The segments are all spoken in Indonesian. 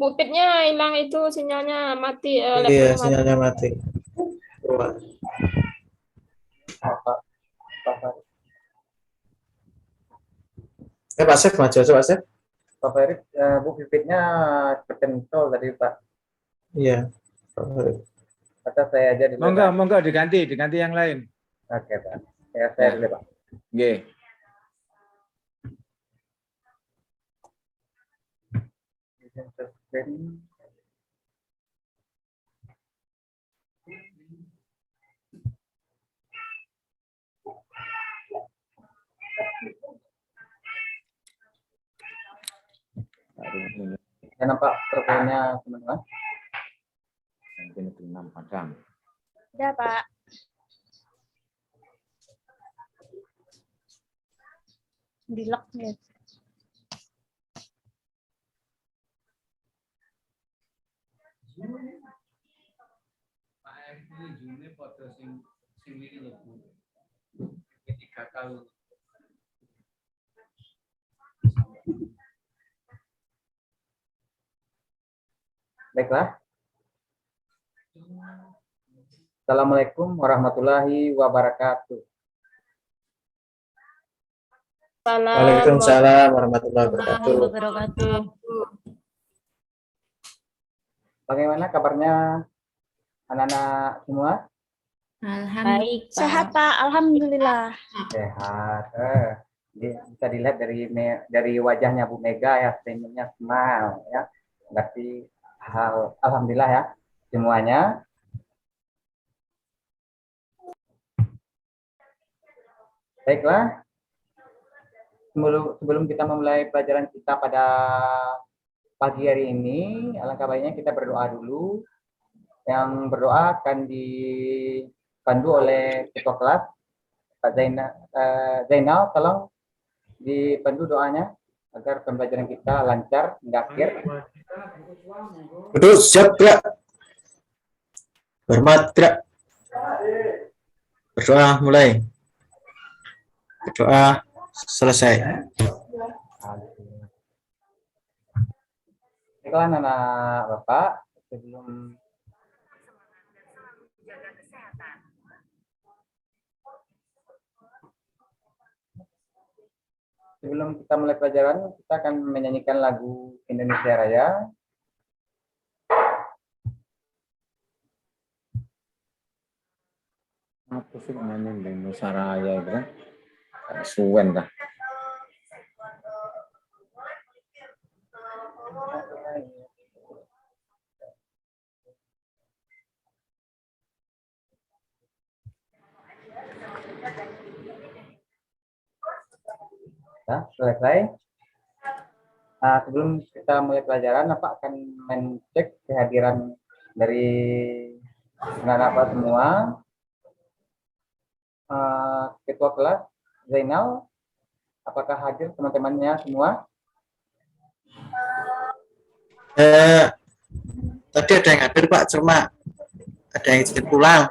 Bukitnya hilang itu sinyalnya mati, Iya, laptopnya mati. sinyalnya mati. Coba. Pak Pak Pak Sef maju, coba Sef. Pak Ferit, Bu Pipitnya terkentol tadi Pak. Iya, Pak Ferit. Kata saya aja dulu Monggo, Pak. monggo diganti yang lain. Oke Pak. Ya saya Ya. dulu Pak. Nggih. Ya nampak profilnya teman-teman. Mungkin itu 6 padam. Ya, Pak. Di lock ya. Pak Erick ini june foto sing ini lho Bu. Ketika kali Baiklah. Assalamualaikum warahmatullahi wabarakatuh. Waalaikumsalam warahmatullahi wabarakatuh. Wabarakatuh. Bagaimana kabarnya anak-anak semua? Baik, sehat Pak. Alhamdulillah. Sehat. Bisa dilihat dari wajahnya Bu Mega ya, senyumnya smile ya. Berarti alhamdulillah ya semuanya. Baiklah. Sebelum kita memulai pelajaran kita pada pagi hari ini, alangkah baiknya kita berdoa dulu. Yang berdoa akan dipandu oleh ketua kelas, Pak Zainal, tolong dipandu doanya agar pembelajaran kita lancar hingga akhir. Betul, siap, Kak. Hormat, Kak. Berdoa mulai. Berdoa selesai. Baiklah anak Bapak, sebelum kita mulai pelajaran, kita akan menyanyikan lagu Indonesia Raya. Apa sih namanya Indonesia Raya itu kan? Suwen dah. Ya, selesai. Nah, sebelum kita mulai pelajaran, Bapak akan mencek kehadiran dari anak-anak Bapak semua. Ketua kelas Zainal, apakah hadir teman-temannya semua? Tadi ada yang hadir Pak, cuma ada yang izin pulang.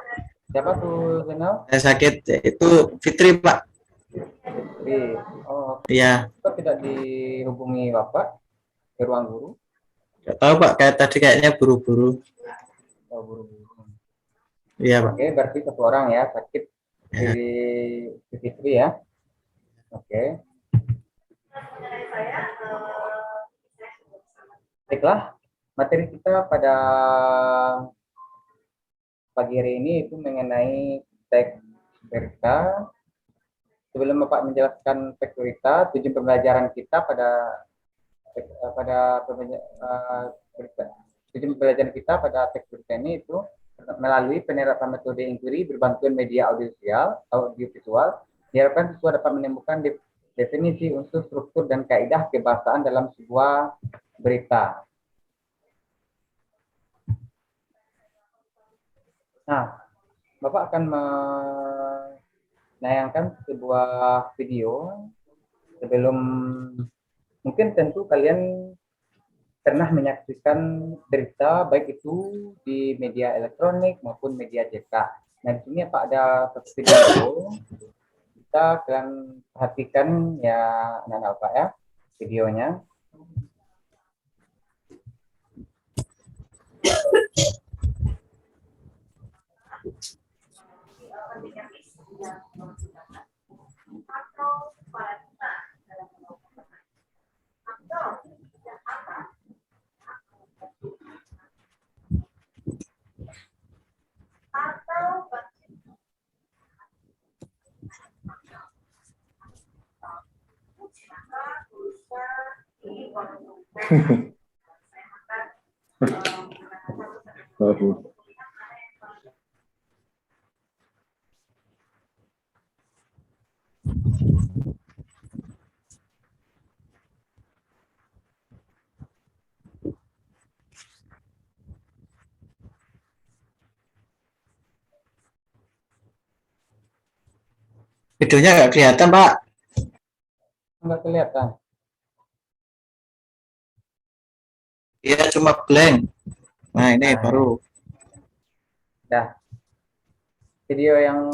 Siapa tuh Zainal? Saya sakit, itu Fitri Pak. Fitri. Oh, Iya. kok tidak dihubungi Bapak ke ruang guru? Nggak tahu Pak, kayak tadi kayaknya buru-buru. Oh, buru-buru. Iya Pak. Oke, berarti satu orang ya sakit Ya. di Fitri ya. Oke. Baiklah, materi kita pada pagi hari ini itu mengenai teks berita. Sebelum Bapak menjelaskan teks berita, tujuan pembelajaran kita tujuan pembelajaran kita pada teks berita ini itu melalui penerapan metode inquiry berbantuan media audiovisual, diharapkan siswa dapat menemukan definisi unsur, struktur, dan kaidah kebahasaan dalam sebuah berita. Nah, Bapak akan menayangkan sebuah video. Sebelum, mungkin tentu kalian pernah menyaksikan berita baik itu di media elektronik maupun media cetak. Nah, di sini Pak ada satu video. Kita akan perhatikan ya anak-anak Pak ya videonya. Baru. Videonya nggak kelihatan, Pak. Nggak kelihatan. Iya, cuma blank. Nah, ini Nah, baru. dah. Video yang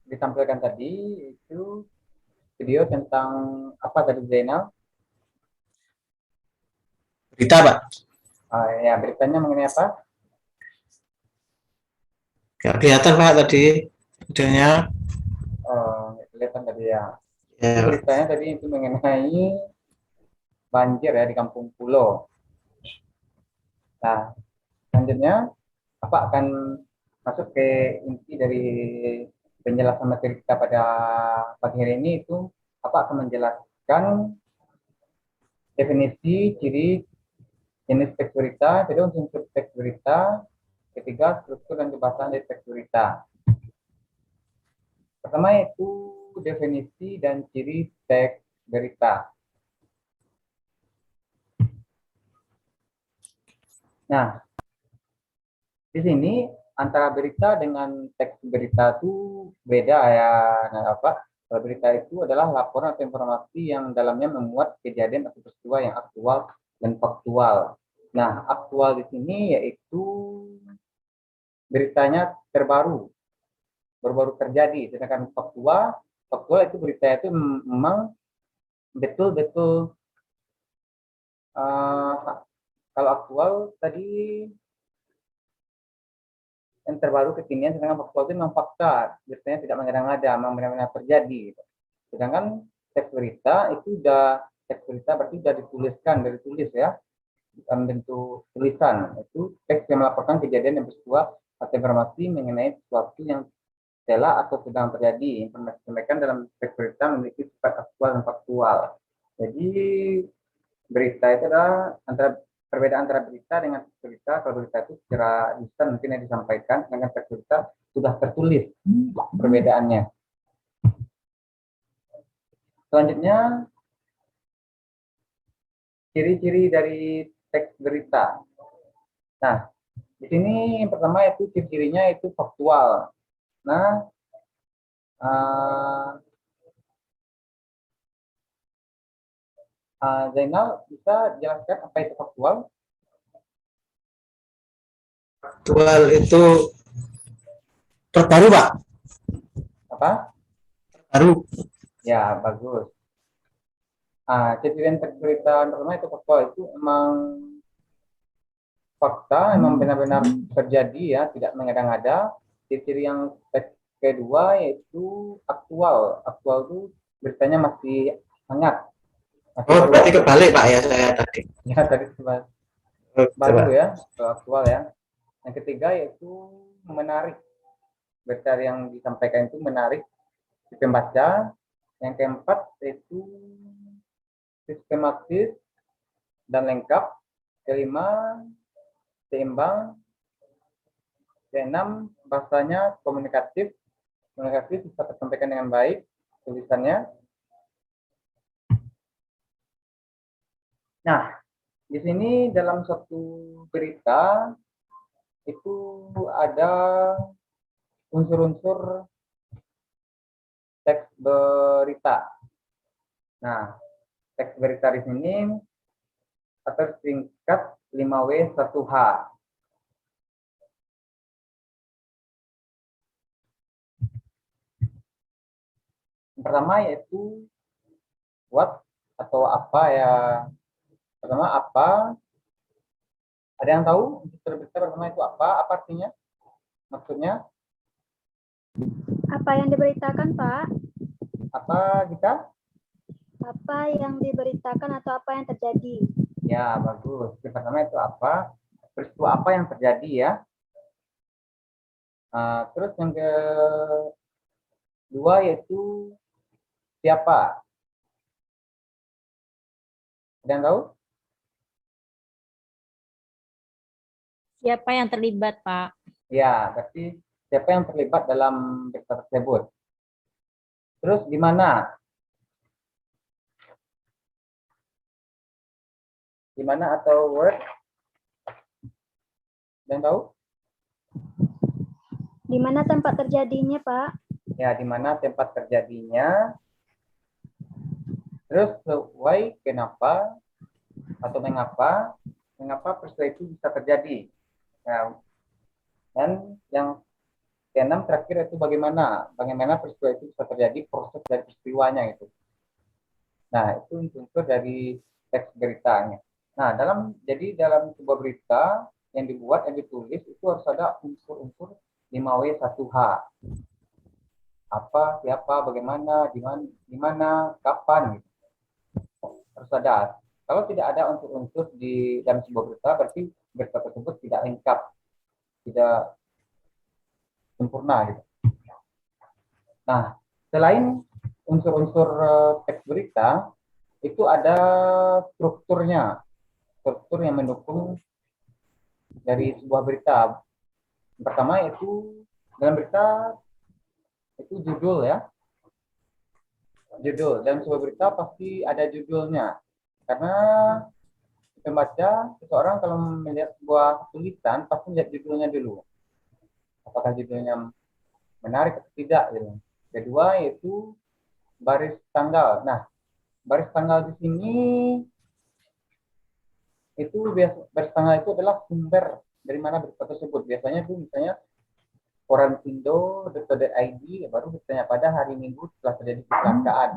ditampilkan tadi itu video tentang apa tadi, Zainal? Berita, Pak. Ya, beritanya mengenai apa? Nggak kelihatan, Pak, tadi videonya. Nggak kelihatan tadi ya. Ya, Pak. Beritanya tadi itu mengenai banjir ya di Kampung Pulo. Nah, selanjutnya apa akan masuk ke inti dari penjelasan materi kita pada pagi hari ini, itu apa akan menjelaskan definisi, ciri, jenis teks berita, kedua unsur teks berita, ketiga struktur dan kebahasaan dari teks berita. Pertama itu definisi dan ciri teks berita. Nah, di sini antara berita dengan teks berita itu beda ya. Nah, apa? Kalau berita itu adalah laporan atau informasi yang dalamnya memuat kejadian atau peristiwa yang aktual dan faktual. Nah, aktual di sini yaitu beritanya terbaru, baru-baru terjadi. Sedangkan faktual itu berita itu memang betul-betul kalau aktual tadi yang terbaru kekinian, sedangkan faktual itu memang fakta, biasanya tidak mengada-ngada, memang benar-benar terjadi. Sedangkan teks berita itu teks berita berarti sudah ditulis ya, dalam bentuk tulisan. Itu teks yang melaporkan kejadian yang peristiwa atau informasi mengenai sesuatu yang telah atau sedang terjadi. Informasi disampaikan dalam teks berita memiliki sifat aktual dan faktual. Jadi berita itu adalah perbedaan antara berita dengan teks berita. Kalau berita itu secara lisan mungkin yang disampaikan, dengan teks berita sudah tertulis perbedaannya. Selanjutnya, ciri-ciri dari teks berita. Nah, di sini yang pertama itu ciri-cirinya itu faktual. Nah, Zainal bisa jelaskan apa itu faktual? Faktual itu terbaru, Pak. Apa? Terbaru. Ya, bagus. Ciri-ciri teks berita pertama itu faktual, itu emang fakta, emang benar-benar terjadi ya, tidak mengada-ngada. Ciri-ciri yang teks kedua yaitu aktual. Aktual itu beritanya masih hangat. Oh, berarti kebalik, Pak, ya saya tadi. Ya, tadi baru ya, aktual ya. Yang ketiga yaitu menarik. Berita yang disampaikan itu menarik si pembaca. Yang keempat yaitu sistematis dan lengkap. Kelima, seimbang. Keenam, bahasanya komunikatif bisa tersampaikan dengan baik tulisannya. Nah, di sini dalam satu berita itu ada unsur-unsur teks berita. Nah, teks berita di sini atau singkat 5W1H. Yang pertama yaitu what atau apa ya. Pertama apa? Ada yang tahu unsur berita pertama itu apa? Apa artinya? Maksudnya? Apa yang diberitakan, Pak? Apa kita? Apa yang diberitakan atau apa yang terjadi? Ya, bagus. Yang pertama itu apa? Peristiwa apa yang terjadi ya? Terus yang kedua yaitu siapa? Ada yang tahu? Siapa yang terlibat, Pak? Ya, berarti siapa yang terlibat dalam berita tersebut? Terus di mana? Di mana atau word? Ada yang tahu? Di mana tempat terjadinya, Pak? Ya, di mana tempat terjadinya? Terus why, kenapa, atau mengapa peristiwa itu bisa terjadi? Nah, dan yang keenam terakhir itu bagaimana peristiwa itu bisa terjadi, proses dari peristiwanya itu. Nah, itu unsur dari teks beritanya. Nah, dalam sebuah berita yang dibuat, yang ditulis itu harus ada unsur-unsur 5W1H. Apa, siapa, bagaimana, di mana, kapan gitu. Harus ada. Kalau tidak ada unsur-unsur di dalam sebuah berita, berarti berita tersebut tidak lengkap, tidak sempurna gitu. Nah, selain unsur-unsur teks berita, itu ada strukturnya, struktur yang mendukung dari sebuah berita. Pertama itu dalam berita itu judul ya. Judul dalam sebuah berita pasti ada judulnya. Karena pembaca, seseorang kalau melihat sebuah tulisan pasti lihat judulnya dulu. Apakah judulnya menarik atau tidak gitu. Kedua yaitu baris tanggal. Nah, baris tanggal di sini itu baris tanggal itu adalah sumber dari mana berita tersebut. Biasanya itu misalnya koran Indo, .id, baru bertanya pada hari Minggu setelah terjadi kecelakaan.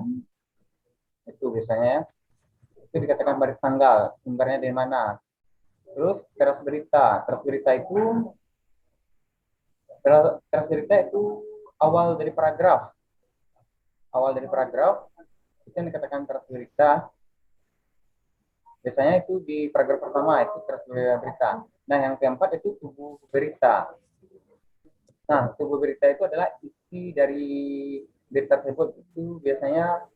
Itu biasanya itu dikatakan baris tanggal, sumbernya dari mana. Terus teras berita itu awal dari paragraf. Awal dari paragraf itu yang dikatakan teras berita. Biasanya itu di paragraf pertama itu teras berita. Nah, yang keempat itu tubuh berita. Nah, tubuh berita itu adalah isi dari berita tersebut. Itu biasanya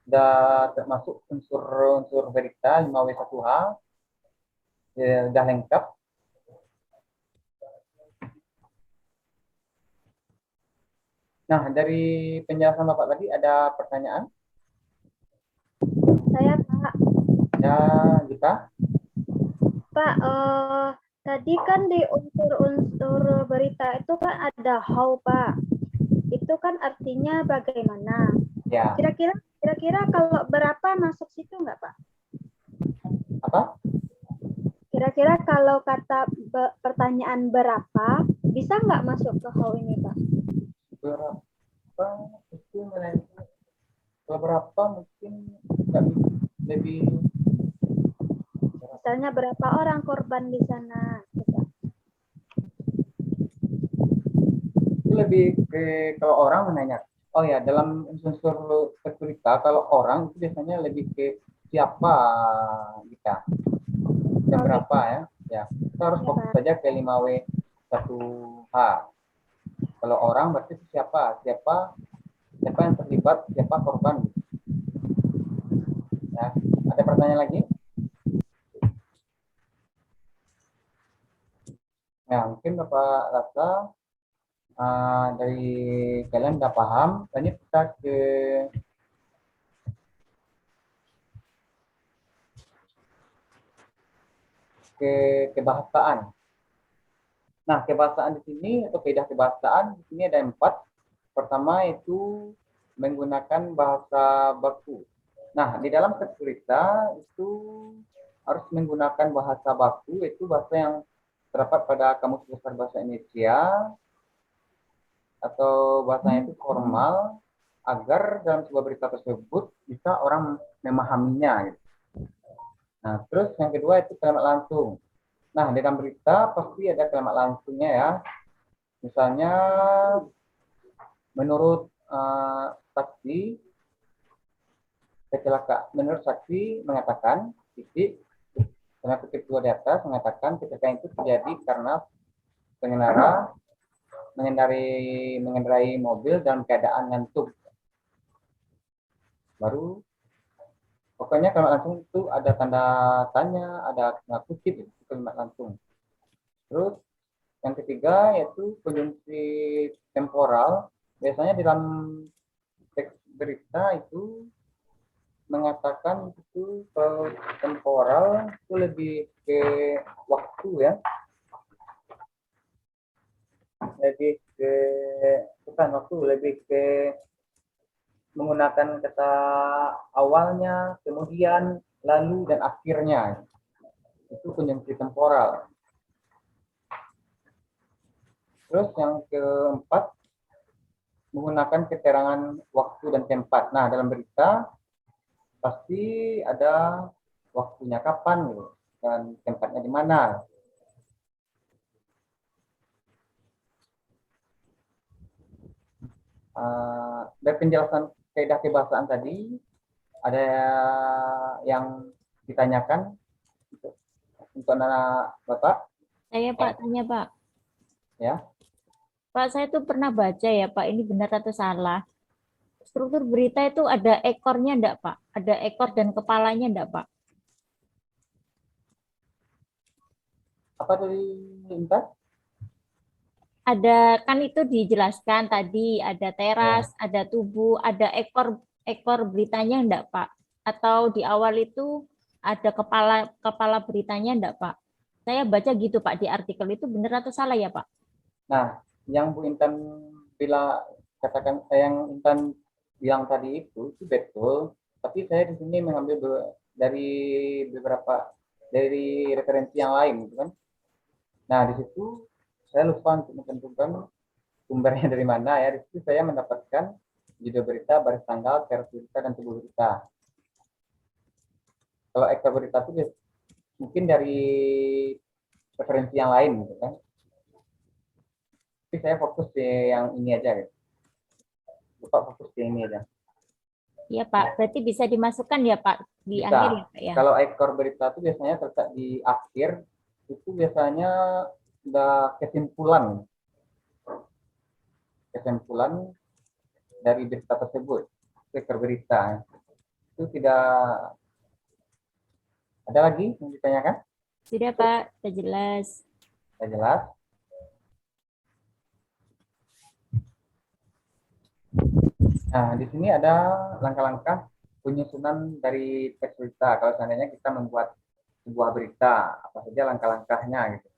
sudah termasuk unsur-unsur berita 5W1H, ya, sudah lengkap. Nah, dari penjelasan Bapak tadi ada pertanyaan? Saya, Pak. Ya, Gita? Pak, tadi kan di unsur-unsur berita itu kan ada how, Pak. Itu kan artinya bagaimana. Ya. Kira-kira kalau berapa masuk situ nggak, Pak? Apa? Kira-kira kalau kata pertanyaan berapa, bisa nggak masuk ke how ini, Pak? Berapa itu berapa mungkin lebih. Misalnya berapa orang korban di sana? Itu lebih ke kalau orang menanya. Oh ya, dalam unsur berita kalau orang itu biasanya lebih ke siapa kita. Yang berapa ya? Ya, kita harus fokus saja ke 5W1H. Kalau orang berarti siapa yang terlibat, siapa korban. Ya, ada pertanyaan lagi? Nah, mungkin Bapak rasa dari kalian udah paham. Lanjut kita ke kebahasaan. Nah, kebahasaan di sini atau kaidah kebahasaan di sini ada 4. Pertama itu menggunakan bahasa baku. Nah, di dalam teks berita itu harus menggunakan bahasa baku, itu bahasa yang terdapat pada Kamus Besar Bahasa Indonesia atau bahasanya itu formal, agar dalam sebuah berita tersebut bisa orang memahaminya. Gitu. Nah, terus yang kedua itu kalimat langsung. Nah, dalam berita pasti ada kalimat langsungnya ya. Misalnya menurut saksi menurut saksi mengatakan titik karena kutip 2 di atas mengatakan kecelakaan itu terjadi karena pengendara mengendarai mobil dalam keadaan ngantuk. Baru pokoknya kalimat langsung itu ada tanda tanya, ada kutip itu kalimat langsung. Terus yang ketiga yaitu konjungsi temporal. Biasanya dalam teks berita itu mengatakan itu temporal itu lebih ke waktu ya. Lebih ke menggunakan kata awalnya, kemudian, lalu, dan akhirnya. Itu konjungsi temporal. Terus yang keempat, menggunakan keterangan waktu dan tempat. Nah, dalam berita pasti ada waktunya kapan gitu, dan tempatnya di mana. Dari penjelasan kaidah kebahasaan tadi, ada yang ditanyakan untuk anak Bapak? Saya Pak tanya Pak. Ya. Pak, saya tuh pernah baca ya Pak, ini benar atau salah. Struktur berita itu ada ekornya enggak Pak? Ada ekor dan kepalanya enggak Pak? Apa tadi Intan? Ada, kan itu dijelaskan tadi, ada teras, ada tubuh, ada ekor beritanya enggak Pak? Atau di awal itu ada kepala beritanya enggak Pak? Saya baca gitu Pak di artikel, itu benar atau salah ya Pak? Nah, yang Bu Intan yang Intan bilang tadi itu betul, tapi saya di sini mengambil dari referensi yang lain, gitu kan? Nah, di situ saya lupa untuk menentukan sumbernya dari mana ya. Di situ saya mendapatkan judul berita, baris tanggal, teras berita, dan tubuh berita. Kalau ekor berita itu mungkin dari referensi yang lain, gitu kan? Tapi saya fokus di yang ini aja, gitu. Lupa fokus di ini aja. Iya Pak, berarti bisa dimasukkan ya Pak di Bisa. akhir ya Pak ya? Kalau ekor berita itu biasanya terletak di akhir, itu biasanya udah kesimpulan dari berita tersebut, ekor berita. Itu tidak ada lagi yang ditanyakan? Sudah Pak, sudah jelas. Sudah jelas. Nah, di sini ada langkah-langkah penyusunan dari teks berita. Kalau seandainya kita membuat sebuah berita, apa saja langkah-langkahnya gitu.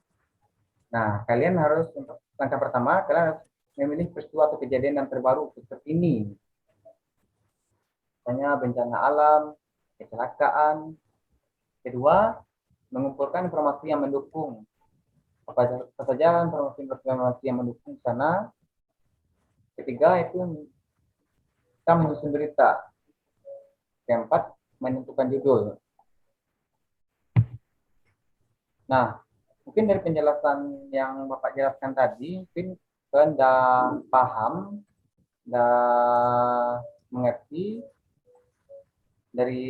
Nah, kalian harus untuk langkah pertama, kalian harus memilih peristiwa atau kejadian yang terbaru terkini. Misalnya bencana alam, kecelakaan. Kedua, mengumpulkan informasi yang mendukung. Apa saja informasi yang mendukung sana. Ketiga, itu kita menyusun berita. Keempat, menentukan judul. Nah, mungkin dari penjelasan yang Bapak jelaskan tadi, mungkin kalian sudah paham, sudah mengerti dari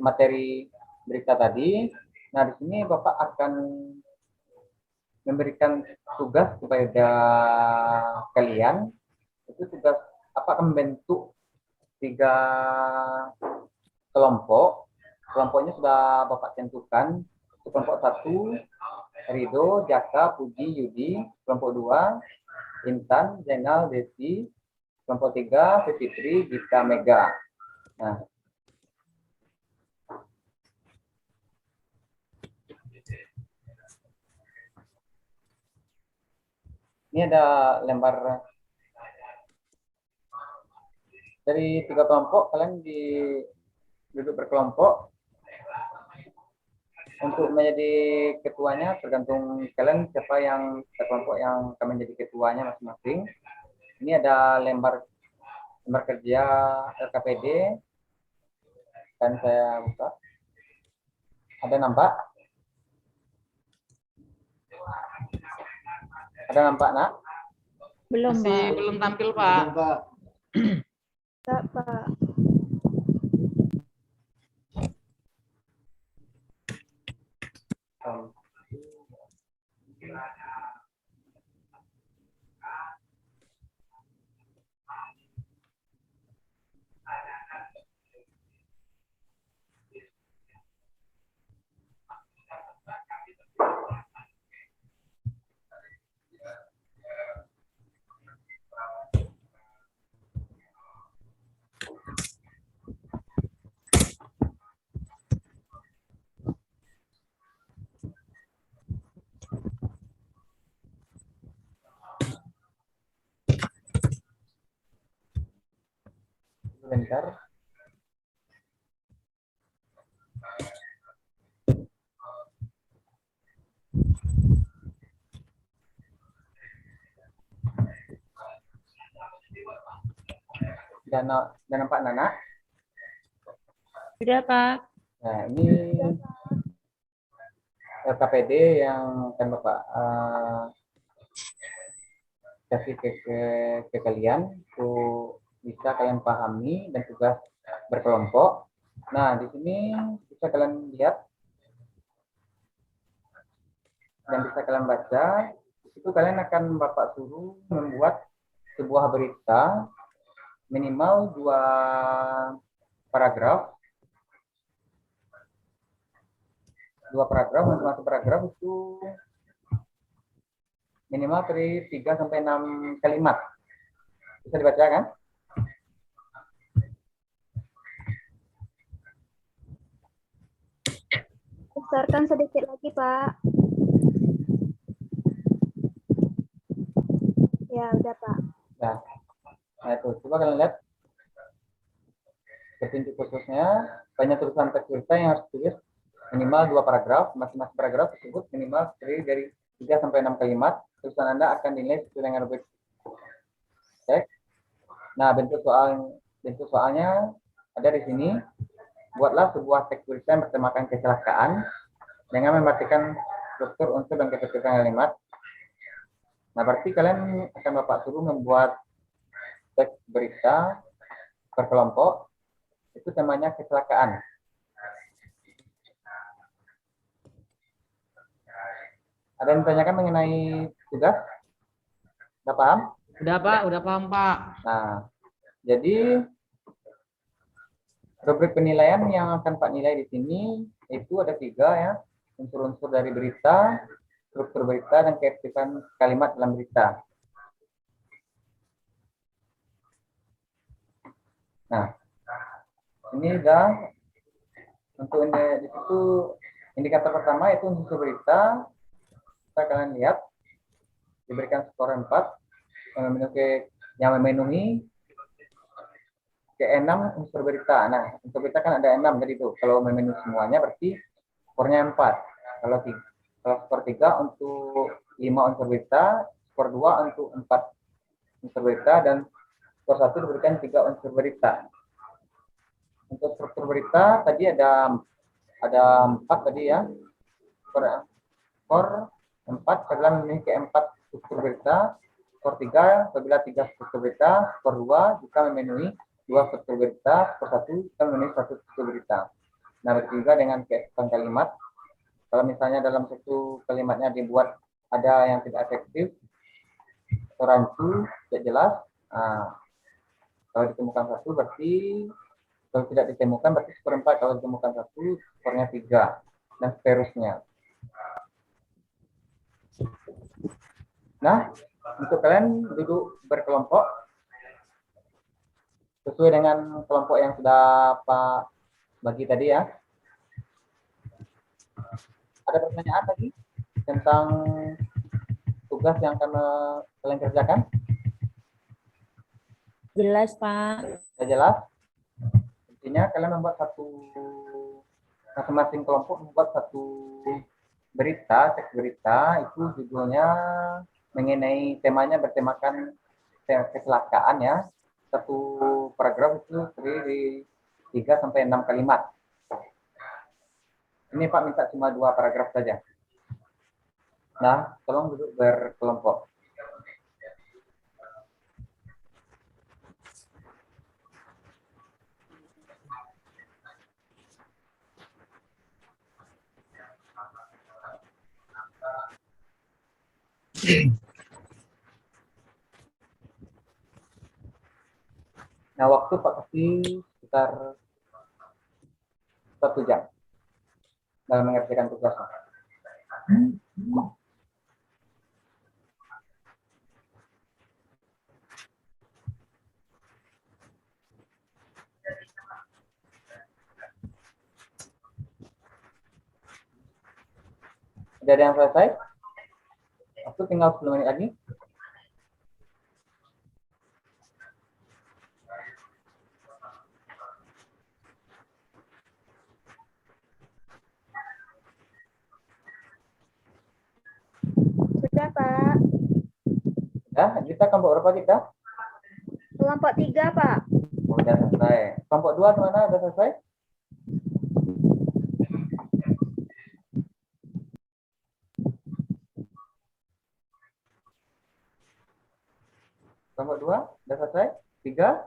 materi berita tadi. Nah, di sini Bapak akan memberikan tugas kepada kalian. Itu tugas apa, akan membentuk 3 kelompok. Kelompoknya sudah Bapak tentukan. Kelompok 1, Rido, Jaka, Puji, Yudi. Kelompok 2, Intan, Zainal, Desi. Kelompok 3, Fitri, Gita, Mega. Nah, ini ada lembar dari 3 kelompok. Kalian duduk berkelompok. Untuk menjadi ketuanya tergantung kalian siapa yang kelompok yang akan menjadi ketuanya masing-masing. Ini ada lembar kerja LKPD, dan saya buka. Ada nampak? Ada nampak nak? Belum, Masih Pak. belum tampil, Pak. Enggak, Pak. Sebentar. Dan nampak Nana. Sudah, Pak. Nah, ini LKPD yang akan Bapak kasih ke kalian untuk bisa kalian pahami dan tugas berkelompok. Nah, di sini bisa kalian lihat dan bisa kalian baca. Itu kalian akan Bapak suruh membuat sebuah berita minimal 2 paragraf. 2 paragraf, masing-masing paragraf itu minimal dari 3 sampai 6 kalimat. Bisa dibaca kan? Besarkan sedikit lagi, Pak. Ya, udah, Pak. Nah itu, coba kalian lihat petunjuk khususnya, banyak tulisan teks berita yang harus ditulis minimal 2 paragraf, masing-masing paragraf tersebut minimal terdiri dari 3 sampai 6 kalimat. Tulisan Anda akan dinilai sesuai dengan rubrik teks. Nah, bentuk soalnya ada di sini. Buatlah sebuah teks berita yang bertemakan kecelakaan dengan memperhatikan struktur unsur dan ketertiban kalimat. Nah, berarti kalian akan Bapak suruh membuat teks berita berkelompok. Itu temanya kecelakaan. Ada yang ditanyakan mengenai tugas? Sudah paham? Udah, Pak. Udah paham, Pak. Nah, jadi rubrik penilaian yang akan Pak nilai di sini itu ada 3 ya, unsur-unsur dari berita, struktur berita, dan ketertiban kalimat dalam berita. Nah, ini udah untuk di situ indikator pertama itu unsur berita. Kita kalian lihat diberikan skor 4 yang memenuhi ke-6 unsur berita. Nah, unsur berita kan ada 6 tadi itu. Kalau memenuhi semuanya berarti skornya 4. Kalau skor 3 untuk 5 unsur berita, skor 2 untuk 4 unsur berita, dan skor 1 diberikan 3 unsur berita. Untuk struktur berita tadi ada 4 tadi ya. Skor 4 adalah memiliki 4 struktur berita. Skor 3 apabila 3 struktur berita. Skor 2 jika memenuhi 2 struktur berita. Skor 1 jika memenuhi 1 struktur berita. Nah, begitu juga dengan keefektifan kalimat. Kalau misalnya dalam satu kalimatnya dibuat ada yang tidak efektif atau rancu, tidak jelas, nah, kalau ditemukan 1 berarti, kalau tidak ditemukan berarti skor 4, kalau ditemukan 1 skornya 3, dan seterusnya. Nah, untuk kalian duduk berkelompok sesuai dengan kelompok yang sudah Pak bagi tadi ya. Ada pertanyaan lagi tentang tugas yang akan kalian kerjakan? Jelas, Pak. Sudah jelas? Intinya kalian membuat masing-masing kelompok membuat satu berita, teks berita, itu judulnya mengenai temanya bertemakan kecelakaan ya. Satu paragraf itu terdiri 3 sampai 6 kalimat. Ini Pak minta cuma 2 paragraf saja. Nah, tolong duduk berkelompok. Nah, waktu Pak kasih sekitar 1 jam dalam mengerjakan tugasnya. Sudah ada yang selesai? Waktu tinggal 10 menit lagi. Sudah, Pak. Ya, kita kelompok berapa kita? Kelompok 3, Pak. Oh, udah selesai. Kelompok 2 mana? Udah selesai? Kelompok 2 udah selesai? 3?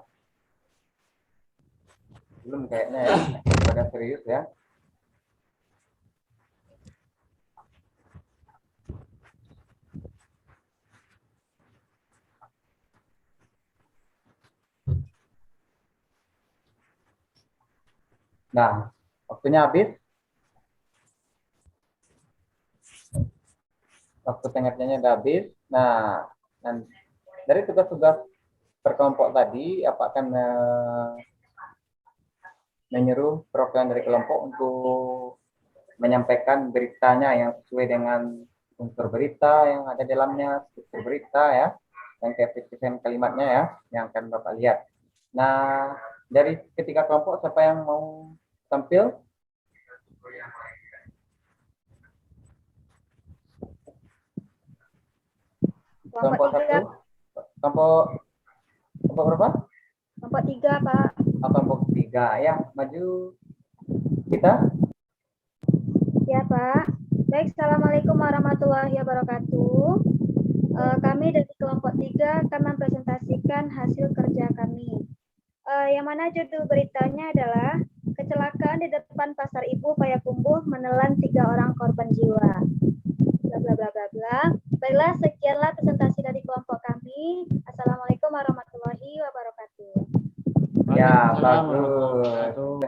Belum kayaknya ya. Pada serius ya. Nah, waktunya habis. Waktu pengertiannya udah habis. Nah, dari tugas-tugas berkelompok tadi, apa akan menyuruh perwakilan dari kelompok untuk menyampaikan beritanya yang sesuai dengan unsur berita yang ada di dalamnya, struktur berita ya, dan keefektifan kalimatnya ya, yang akan Bapak lihat. Nah, dari ketiga kelompok, siapa yang mau tampil? Kelompok 1, kelompok berapa? Kelompok 3, Pak. Kelompok 3 ya, maju kita. Ya, Pak. Baik, Assalamualaikum warahmatullahi wabarakatuh. Kami dari kelompok 3 akan mempresentasikan hasil kerja kami. Yang mana judul beritanya adalah kecelakaan di depan Pasar Ibu Payakumbuh menelan 3 orang korban jiwa. Bla bla bla bla bla. Baiklah, sekianlah presentasi dari kelompok kami. Assalamualaikum warahmatullahi wabarakatuh. Ya, Waalaikumsalam.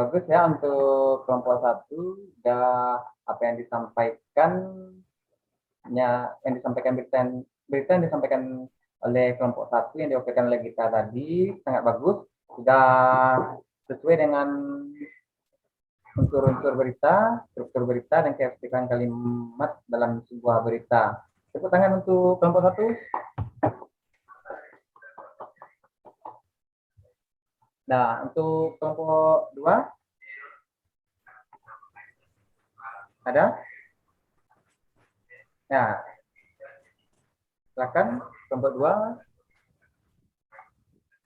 bagus ya untuk kelompok 1. Udah apa yang disampaikan berita yang disampaikan oleh kelompok 1 yang diwakilkan oleh kita tadi sangat bagus. Sudah sesuai dengan unsur-unsur berita, struktur berita, dan keefektifan kalimat dalam sebuah berita. Tepuk tangan untuk kelompok 1. Nah, untuk kelompok 2 ada? Nah, silakan kelompok 2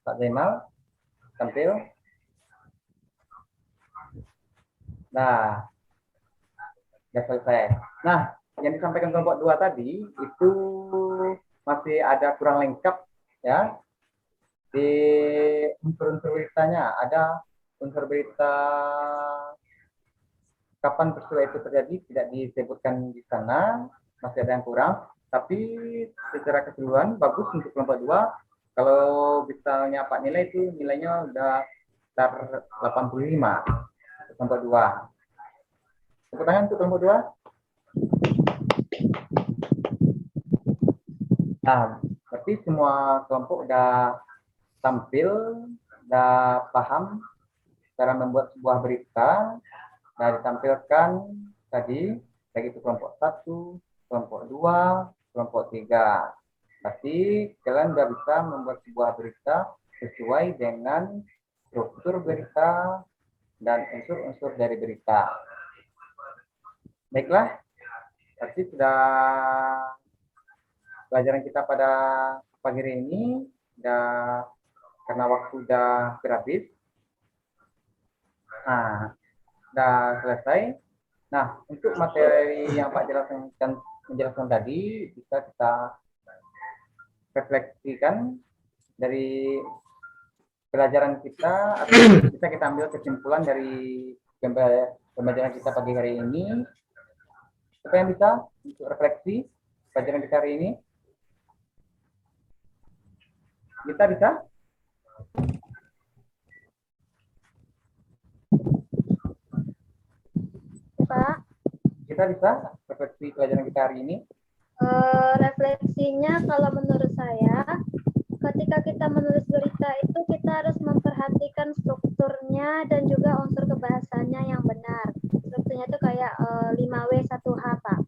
Pak Zainal tampil. Nah, sudah selesai. Nah, yang disampaikan kelompok 2 tadi itu masih ada kurang lengkap ya. Di unsur-unsur beritanya ada unsur berita kapan peristiwa itu terjadi tidak disebutkan di sana, masih ada yang kurang. Tapi secara keseluruhan bagus untuk kelompok 2. Kalau misalnya Pak nilai itu nilainya udah sekitar 85 untuk kelompok 2. Tepuk tangan untuk kelompok 2. Nah, berarti semua kelompok udah tampil, udah paham cara membuat sebuah berita, nah ditampilkan tadi, baik itu kelompok 1, kelompok 2, kelompok 3. Berarti kalian udah bisa membuat sebuah berita sesuai dengan struktur berita dan unsur-unsur dari berita. Baiklah, berarti sudah pelajaran kita pada pagi hari ini, karena waktu udah habis. Nah, udah selesai. Nah, untuk materi yang Pak menjelaskan tadi bisa kita refleksikan dari pelajaran kita, atau bisa kita ambil kesimpulan dari pembelajaran kita pagi hari ini. Apa yang bisa untuk refleksi? pelajaran kita hari ini? Kita bisa? Ya, Pak. Kita bisa refleksi pelajaran kita hari ini? Refleksinya kalau menurut saya, ketika kita menulis berita itu kita harus memperhatikan strukturnya dan juga unsur kebahasannya yang benar. Strukturnya itu kayak 5W 1H, Pak.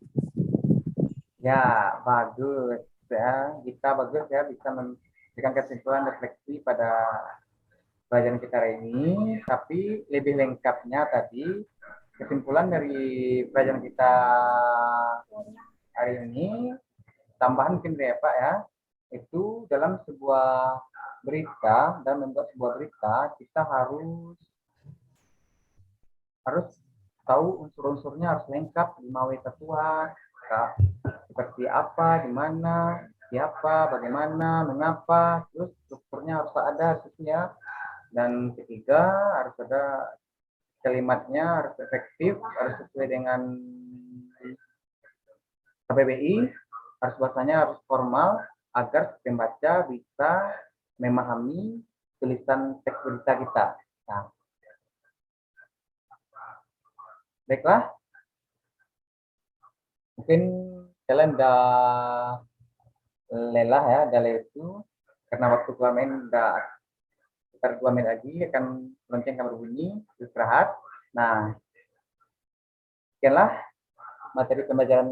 Ya, bagus. Ya, kita bagus ya bisa memberikan kesimpulan refleksi pada pelajaran kita hari ini. Tapi lebih lengkapnya tadi kesimpulan dari pelajaran kita hari ini, tambahan mungkin ya Pak ya, itu dalam sebuah berita dan membuat sebuah berita kita harus tahu unsur-unsurnya, harus lengkap 5W 1H, seperti apa, di mana, siapa, bagaimana, mengapa, terus strukturnya harus ada ya. Dan ketiga harus ada kalimatnya, harus efektif, harus sesuai dengan KBBI, harus bahasanya harus formal agar pembaca bisa memahami tulisan teks berita kita. Nah, baiklah, mungkin kalian udah lelah ya, udah itu karena waktu keluar main udah sekitar 2 menit lagi akan lonceng akan berbunyi, istirahat. Nah, sekianlah materi pembelajaran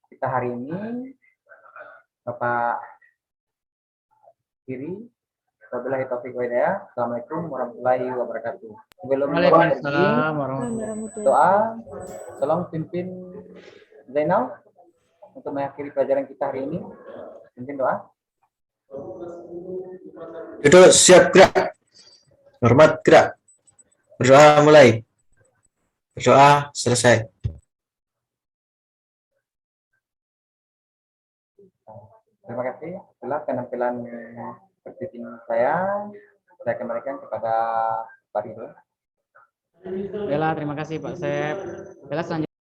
kita hari ini. Bapak Kiri, wabillahi taufiq wa hidayah. Assalamualaikum warahmatullahi wabarakatuh. Sebelum pergi, doa, tolong pimpin Zainal untuk mengakhiri pelajaran kita hari ini. Pimpin doa. Duduk, siap, gerak. Hormat, gerak. Berdoa mulai. Berdoa selesai. Terima kasih. Setelah penampilan seperti ini saya kembalikan kepada Pak Ridho. Bella, terima kasih Pak Sep. Bella selanjutnya.